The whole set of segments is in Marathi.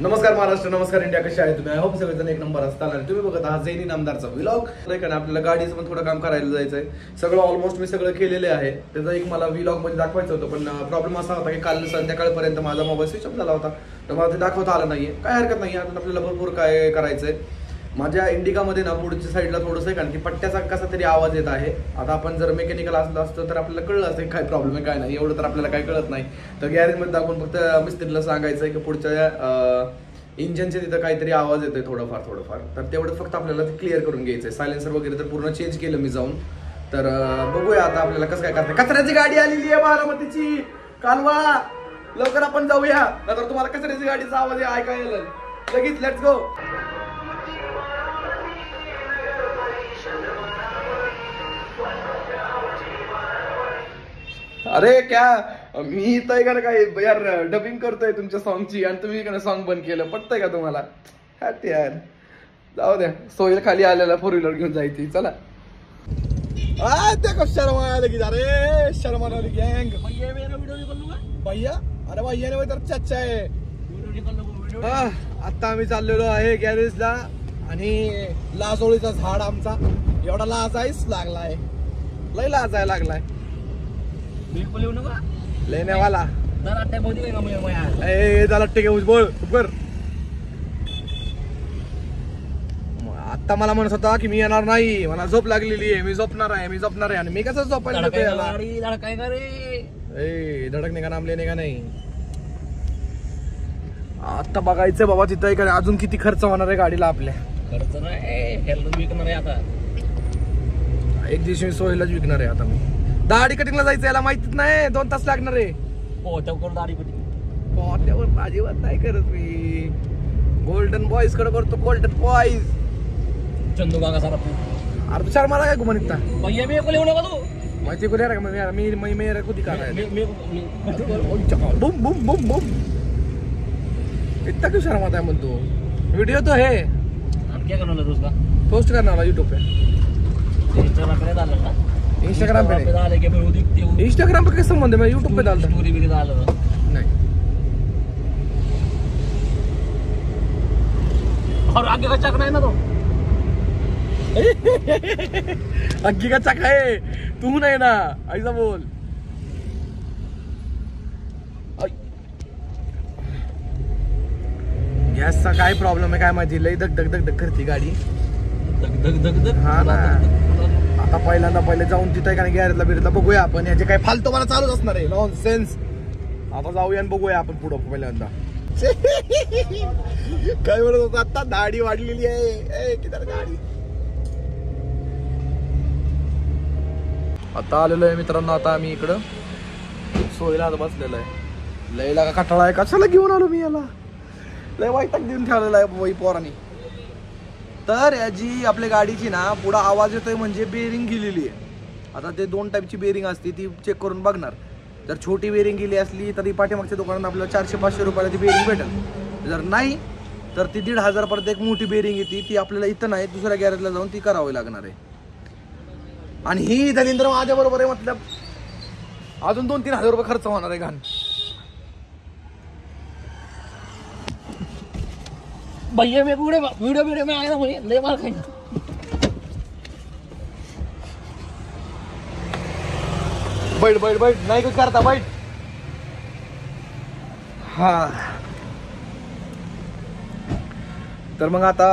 नमस्कार महाराष्ट्र, नमस्कार इंडिया. कसे आहे तुम्ही? आय होप सगळेजण एक नंबर असताल. आणि तुम्ही बघत आहात जैनी नामदारचा व्लॉग. आपल्याला गाडीचं पण थोडं काम करायला जायचंय. सगळं ऑलमोस्ट मी सगळं केलेले आहे. त्याचा एक मला व्लॉग मध्ये दाखवायचं होतं, पण प्रॉब्लेम असा होता की काल संध्याकाळपर्यंत माझा मोबाईल स्विच ऑफ झाला होता, तर मला ते दाखवता आलं नाहीये. काय हरकत नाही, अजून आपल्याला भरपूर काय करायचंय. माझ्या इंडिकामध्ये ना पुढच्या साईडला थोडंसं आहे, कारण की पट्ट्याचा कसा तरी आवाज येत आहे. आता आपण जर मेकॅनिकल असलं असतं तर आपल्याला कळलं असतं काय प्रॉब्लेम आहे काय नाही. एवढं तर आपल्याला काय कळत नाही. तर गॅरेजमध्ये दाखवून फक्त मिस्त्रीला सांगायचं आहे की पुढच्या इंजिनचे तिथं काहीतरी आवाज येतोय थोडंफार. तर तेवढं फक्त आपल्याला ते क्लिअर करून घ्यायचंय. सायलेन्सर वगैरे तर पूर्ण चेंज केलं मी जाऊन. तर बघूया आता आपल्याला कसं काय करता. कचऱ्याची गाडी आलेली आहे बारामतीची. कालवा लवकर आपण जाऊया, नंतर तुम्हाला कचऱ्याची गाडीचा आवाज ऐकायला लगेच. Let's go. अरे क्या मी इथं का काय यार डबिंग करतोय तुमच्या सॉंगची, आणि तुम्ही इकडे सॉंग बंद केलं. पटतंय का तुम्हाला? हट यार, जाऊ द्या. सोयीला खाली आलेला फोर व्हीलर घेऊन जायची. चला. देखो शर्मा लगी जा रे, शर्मा वाली गैंग. भैया, अरे भैया ने तर चाचा आहे. आता आम्ही चाललेलो आहे गॅरेजला, आणि लाजोळीचा झाड आमचा एवढा लाजायच लागलाय, लय लाजायला लागलाय. लेने वाला बोल बर. आता मला म्हणत होता की मी येणार नाही, मला झोप लागलेली आहे, मी झोपणार आहे. आणि मी कसं झोपायला धडकने का नाम लेने का नाही. आता बघायचं बाबा तिथं आहे का अजून किती खर्च होणार आहे गाडीला आपल्या. खर्च नाही विकणार आहे आता. एक दिवशी मी सोयीलाच विकणार आहे आता. मी दाढी कटिंगला जायचं, याला माहितीच नाही 2 तास लागणार आहे. दाढी कटिंग पोहत्यावर अजिबात नाही करत मी. गोल्डन बॉईज कडे करतो. गोल्डन बॉईज चंदू काका सारा. अरे तुषार मला काय घुमान इथं भैया मी येऊ नका तू. माहिती कोणी का मी कुठे काय बुम बुम बुम बुम. इतना क्यों शर्माता है म्हणतो. वीडियो तो है, क्या करने वाला उसका पोस्ट करने वाला यूट्यूब पे. इंस्टाग्राम पे डाले के फिर वो दिखते हो. इंस्टाग्राम पे कैसे संबंध है? मैं यूट्यूब पे डालता स्टोरी भी डाल रहा नहीं. और आगे का चक्र है ना, तो आगे का चक्र है, तू नहीं ना ऐसा बोल. गॅसचा काय प्रॉब्लेम आहे काय माहिती, लय धक धक धक धक करते गाडी. हा ना. आता पहिले जाऊन तिथे का गॅरेजला बिरेजला बघूया आपण. याचे काय फालतू मला चालूच असणार आहे, नॉनसेन्स. आता जाऊया आणि बघूया आपण पुढं पहिल्यांदा. काय म्हणत होतं आता, दाढी वाढलेली आहे किती गाडी. आता आलेलो आहे मित्रांनो. आता आम्ही इकडं सोयीला बसलेलो आहे. लयला का कटाळा आहे, कशाला घेऊन आलो मी याला. लय वाईटाक देऊन ठेवलेला आहे वही पोरांनी. तर याची आपल्या गाडीची ना पुढं आवाज येतोय म्हणजे बेरिंग गेलेली आहे. आता ते 2 टाईपची बेरिंग असते, ती चेक करून बघणार. जर छोटी बेरिंग गेली असली तर ती पाठीमागच्या दुकानात आपल्याला 400-500 रुपयाला ती बेरिंग भेटेल. जर नाही तर ती 1,500 पर्यंत एक मोठी बेरिंग येते, ती आपल्याला इथं नाही दुसऱ्या गॅरेजला जाऊन ती करावी लागणार आहे. आणि ही दलिंद्र माझ्या बरोबर आहे, मतलब अजून 2-3 हजार रुपये खर्च होणार आहे घाण. भैया मैं वीडियो में आया ना, मुझे ले मार खाएंगे. बैठ नाही कुछ करता, बैठ. हा तर मग आता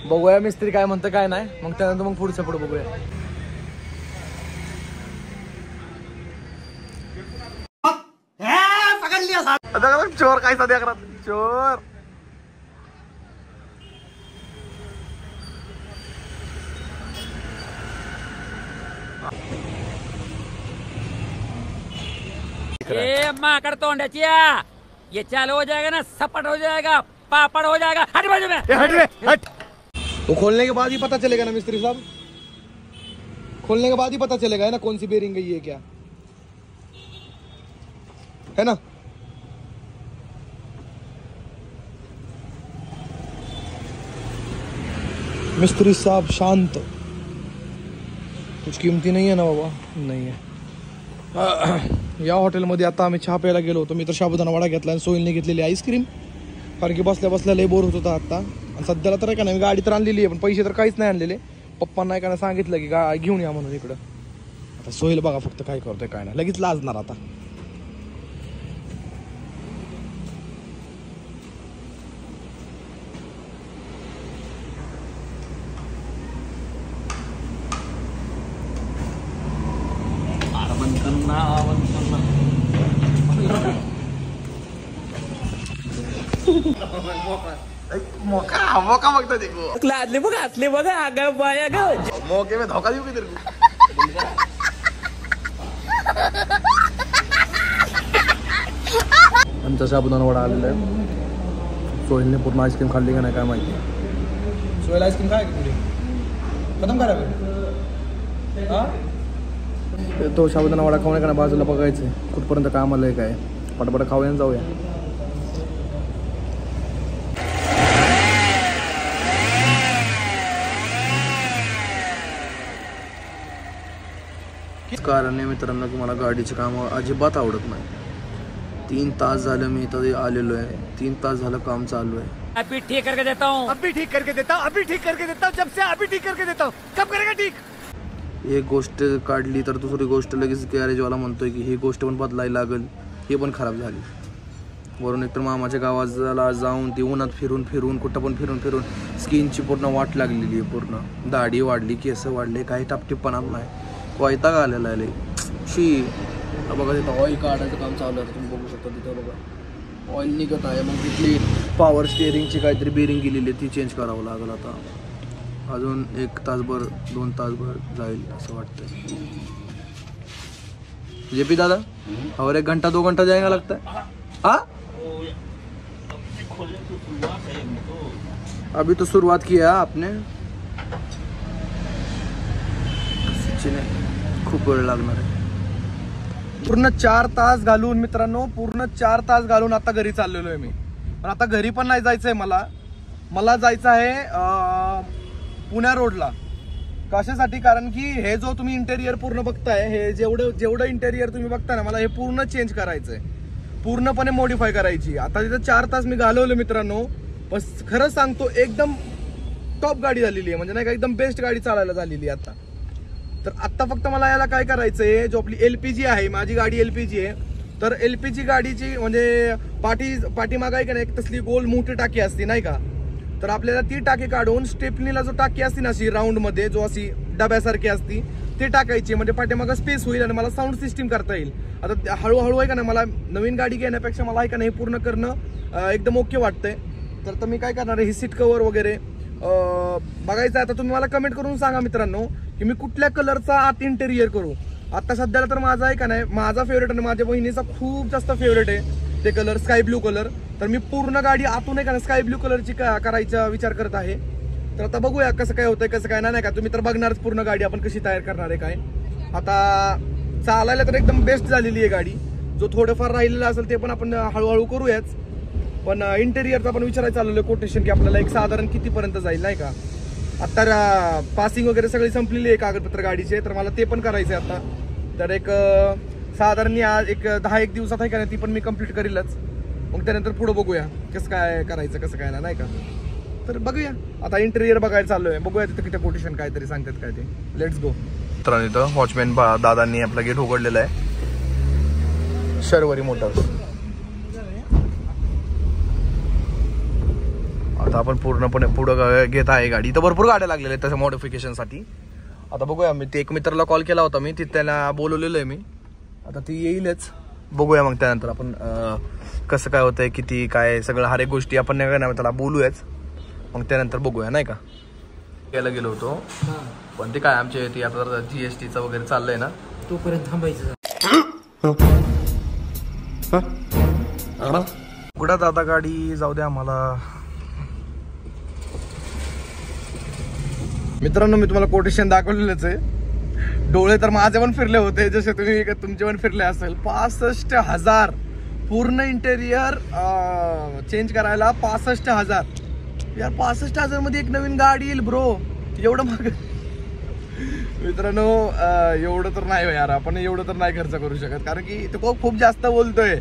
बघूया मिस्त्री काय म्हणतं काय नाही, मग त्यानंतर मग पुढचं बघूया. चोर काय सध्या करत चोर. माकड़ तोंडाचिया, ये चालू हो जाएगा ना, सपट हो जाएगा, पापड़ हो जाएगा. हट बाजू में. हट. तो खोलने के बाद ही पता चलेगा ना मिस्त्री साहब, खोलने के बाद ही पता चलेगा है ना कौन सी बेरिंग गई है क्या, है ना. मिस्त्री साहब शांत. कुछ किमती नहीं है ना बाबा? नहीं है. या हॉटेलमध्ये आता आम्ही चहा प्यायला गेलो होतो. मी तर साबुदाणा वडा घेतला आणि सोहिलने घेतलेली आईस्क्रीम. कारण की बसल्या बसल्या लय बोर होत होता आता. आणि सध्याला तर का नाही गाडी तर आणलेली आहे पण पैसे तर काहीच नाही आणलेले. पप्पांना का सांगितलं की घेऊन या म्हणून इकडं. आता सोहेल बघा फक्त काय करतोय काय नाही, लगेच लाजणार आता. मोका बघता ते लादले बघा आतले बघा आगा बाया ग मोके में धोका देऊ की तेरे को. आमचा साबुदाणा वडा आलेला आहे. सोहेलने पूर्ण आईस्क्रीम खाल्ली का नाही काय माहिती. सोहेल आईस्क्रीम काय तुझी खतम करा तो साबुदाणा वडा खाऊ नये का बाजूला बघायचं कुठपर्यंत काम आलंय काय. पटापट खाऊया आणि जाऊया. कारण आहे मित्रांनो की मला गाडीचे काम अजिबात आवडत नाही. 3 तास झालं मी इथं आलेलो आहे. 3 तास झालं काम चालू आहे. अभी ठीक करके देता हूँ, अभी ठीक करके देता हूँ, अभी ठीक करके देता हूँ, जब से अभी ठीक करके देता हूँ, कब करेगा ठीक. एक गोष्ट काढली तर दुसरी गोष्ट लगेच गॅरेजवाला म्हणतोय की ही गोष्ट पण बदलायला लागेल. ही पण खराब झाली. वरून एकतर मामाच्या गावाला जाऊन ती उन्हात फिरून फिरून कुठं पण फिरून फिरून स्किनची पूर्ण वाट लागलेली आहे. पूर्ण दाढी वाढली, केस वाढले, काही टापटिपणा नाही. वैताग आलेला आहे शी. बघा तिथं ऑइल काढायचं काम चालू आहे. तुम्ही बघू शकता तिथं बघा ऑइल निघत आहे. मग तिथली पॉवर स्टेअरिंगची काहीतरी बेरिंग गेलेली आहे ती चेंज करावं लागेल. आता अजून 1 तासभर 2 तासभर जाईल असं वाटतं. जेपी दादा और 1 घंटा 2 घंटा जाएगा लगता है. हाँ अभी तो शुरुआत किया आपने. खूप वेळ लागणार आहे. पूर्ण 4 तास घालून मित्रांनो, पूर्ण 4 तास घालून आता घरी चाललेलो आहे मी. पण आता घरी पण नाही जायचंय मला जायचं आहे पुण्या रोडला. कशासाठी? कारण की हे जो तुम्ही इंटेरियर पूर्ण बघताय, हे जेवढं इंटेरियर तुम्ही बघताय ना, मला हे पूर्ण चेंज करायचंय, पूर्णपणे मॉडिफाय करायची. आता तिथं 4 तास मी घालवले मित्रांनो. बस खरं सांगतो एकदम टॉप गाडी झालेली आहे. म्हणजे नाही का एकदम बेस्ट गाडी चालायला झालेली आहे आता. तर आत्ता फक्त मला याला काय करायचंय, जो आपली LPG आहे, माझी गाडी LPG आहे. तर LPG गाडीची म्हणजे पाठीमागं आहे का नाही एक तसली गोल मोठी टाकी असते नाही का. तर आपल्याला ती टाकी काढून स्टेपनीला जो टाकी असते ना अशी राऊंड मध्ये जो अशी डब्यासारखी असती ती टाकायची. म्हणजे पाठीमागं स्पेस होईल आणि मला साऊंड सिस्टीम करता येईल. आता हळूहळू आहे का नाही मला नवीन गाडी घेण्यापेक्षा मला आहे का नाही हे पूर्ण करणं एकदम ओके वाटतंय. तर मी काय करणार आहे, ही सीट कव्हर वगैरे बघायचं. आता तुम्ही मला कमेंट करून सांगा मित्रांनो की मी कुठल्या कलरचा आत इंटेरियर करू. आता सध्याला तर माझा आहे का नाही माझा फेवरेट आणि माझ्या बहिणीचा खूप जास्त फेवरेट आहे ते कलर, स्काय ब्लू कलर. तर मी पूर्ण गाडी आतून आहे का स्काय ब्लू कलरची करायचा विचार करत आहे. तर आता बघूया कसं काय होतंय कसं काय नाही का. तुम्ही तर बघणारच पूर्ण गाडी आपण कशी तयार करणार आहे काय. आता चालायला तर एकदम बेस्ट झालेली आहे गाडी. जो थोडंफार राहिलेलं असेल ते पण आपण हळूहळू करूयाच. पण इंटेरियरचा आपण विचारायचं चाललेलं कोटेशन की आपल्याला एक साधारण कितीपर्यंत जाईल नाही का. आता पासिंग वगैरे सगळी संपलेली आहे कागदपत्र गाडीचे. तर मला ते पण करायचं आहे आता. तर एक साधारण आज एक 10-1 दिवसात आहे का नाही ती पण मी कंप्लीट करीलच. मग त्यानंतर पुढे बघूया कसं काय करायचं कसं काय नाही का. तर बघूया आता इंटेरियर बघायला चाललोय. बघूया तिथं किती कोटेशन काहीतरी सांगतात काय ते. Let's go. मित्रांनो इथं वॉचमॅन दादांनी आपला गेट उघडलेला आहे. शर्वरी मोटर्स. आता आपण पूर्णपणे पुढं घेत आहे गाडी. इथं भरपूर गाड्या लागलेल्या आहेत त्याच्या मॉडिफिकेशन साठी. आता बघूया मी ते एक मित्राला कॉल केला होता मी तिथे त्याला बोलवलेलं आहे मी. आता ती येईलच. बघूया मग त्यानंतर आपण कसं काय होतंय किती काय सगळं हर एक गोष्टी आपण नाही त्याला बोलूयाच. मग त्यानंतर बघूया नाही का. यायला गेलो होतो पण ते काय आमचे ते आता GSTचं वगैरे चाललंय ना तोपर्यंत थांबायचं. कुठं दादा गाडी जाऊ द्या आम्हाला. मित्रांनो मी तुम्हाला कोटेशन दाखवलेलंच आहे. डोळे तर माझे पण फिरले होते जसे तुमचे पण फिरले असेल. 65,000 पूर्ण इंटेरियर चेंज करायला 65,000. यार 65,000 मध्ये एक नवीन गाडी येईल ब्रो. एवढं महाग मित्रांनो एवढं तर नाही यार आपण एवढं तर नाही खर्च करू शकत. कारण की तो खूप जास्त बोलतोय.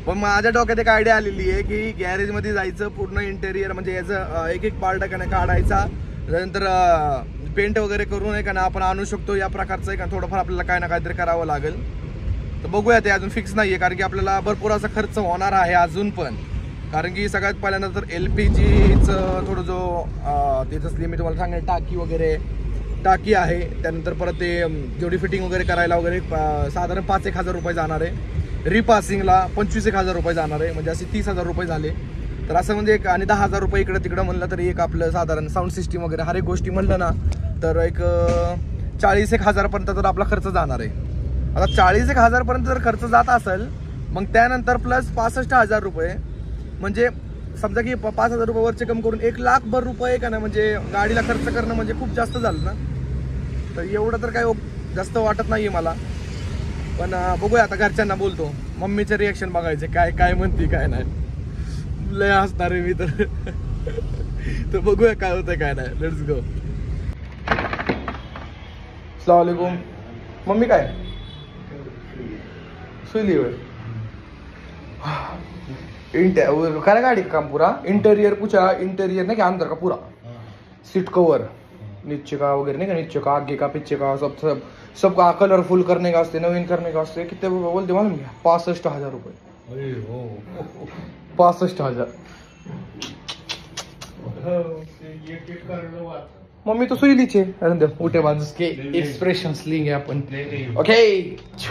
पण माझ्या डोक्यात एक आयडिया आलेली आहे की गॅरेज मध्ये जायचं, पूर्ण इंटेरियर म्हणजे याचं एक एक पार्ट का नाही काढायचा, त्यानंतर पेंट वगैरे करून आहे का ना आपण आणू शकतो. या प्रकारचं आहे का थोडंफार आपल्याला काय ना काहीतरी करावं लागेल. तर बघूया, ते अजून फिक्स नाहीये कारण की आपल्याला भरपूर असा खर्च होणार आहे अजून पण. कारण की सगळ्यात पहिल्यांदा तर LPGचं थोडं जो त्याचं मी तुम्हाला सांगेन टाकी वगैरे टाकी आहे, त्यानंतर परत ते जेवढी फिटिंग वगैरे करायला वगैरे साधारण 5-1 हजार रुपये जाणार आहे. रिपासिंगला 25-1 हजार रुपये जाणार आहे, म्हणजे असे 30,000 रुपये झाले. तर असं म्हणजे एक आणि 10,000 रुपये इकडं तिकडं म्हणलं तरी एक आपलं साधारण साऊंड सिस्टीम वगैरे हर एक गोष्टी म्हणलं ना तर एक 40-1 हजारपर्यंत तर आपला खर्च जाणार आहे. आता 40-1 हजारपर्यंत जर खर्च जात असेल, मग त्यानंतर प्लस 65,000 रुपये म्हणजे समजा की 5,000 रुपये वरचे कम करून 1,00,000 रुपये का ना म्हणजे गाडीला खर्च करणं म्हणजे खूप जास्त झालं ना. तर एवढं तर काय जास्त वाटत नाहीये मला. पण बघूया, आता घरच्यांना बोलतो, मम्मीचं रिॲक्शन बघायचे काय काय म्हणते काय नाही. लय हसणार आहे मी तर. तर बघूया काय होतंय काय नाही. Let's go. अस्सलाम वालेकुम. मम्मी काय सुईली करा गाड़ी का काम पूरा इंटीरियर पूछा, इंटीरियर नहीं क्या अंदर का पूरा सीट कवर नीचे का वगैरह नहीं का, नीचे का आगे का पीछे का सबका कलरफुल करने का वास्ते, नवीन करने का वास्ते कितने बोलते मालूम क्या? 65,000 रुपये. 65,000. मम्मी तो सुई लीचे उठे बाजूस के एक्सप्रेशन्स लिंगे आपण. ओके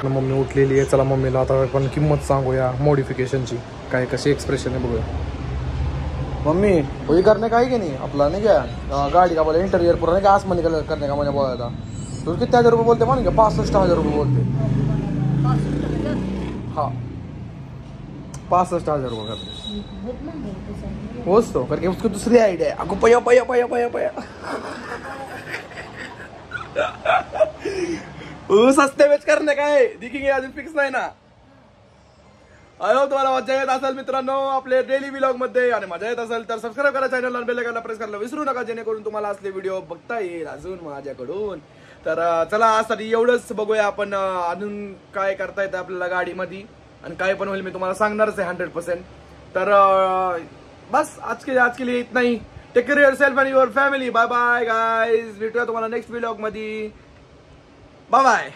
मम्मी उठलेली आहे. चला मम्मीला आता आपण किंमत सांगूया मॉडिफिकेशनची, काय कशी एक्सप्रेशन आहे बघूया. मम्मी वही करने का है कि नहीं अपना नहीं क्या गाड़ी का बोले इंटीरियर पूरा नहीं क्या आसमानी कलर करने का मैंने बोला था. तो कितने हजार रुपये बोलते मान क्या? 65,000 रुपये बोलते. हाँ 65,000 रुपये करते होस तो करके उसको दूसरी आइडिया है आपको पया पया पया पया पया सस्ते वेच करणे काय दिखेंगे अजून फिक्स नाही ना. आय होप तुम्हाला मजा येत असेल मित्रांनो आपले डेली व्लॉग मध्ये, आणि मजा येत असेल तर सबस्क्राईब करा चॅनलला आणि बेल आयकॉनला प्रेस करायला विसरू नका, जेणेकरून तुम्हाला असले व्हिडिओ बघता येईल अजून माझ्याकडून. तर चला आजसाठी एवढंच. बघूया आपण अजून काय करता येतं आपल्याला गाडीमध्ये, आणि काय पण होईल मी तुम्हाला सांगणारच आहे 100%. तर बस आज के लिए इतना ही. Take care yourself and your family. Bye bye guys, भेटूया तुम्हाला नेक्स्ट व्लॉग मध्ये. Bye bye.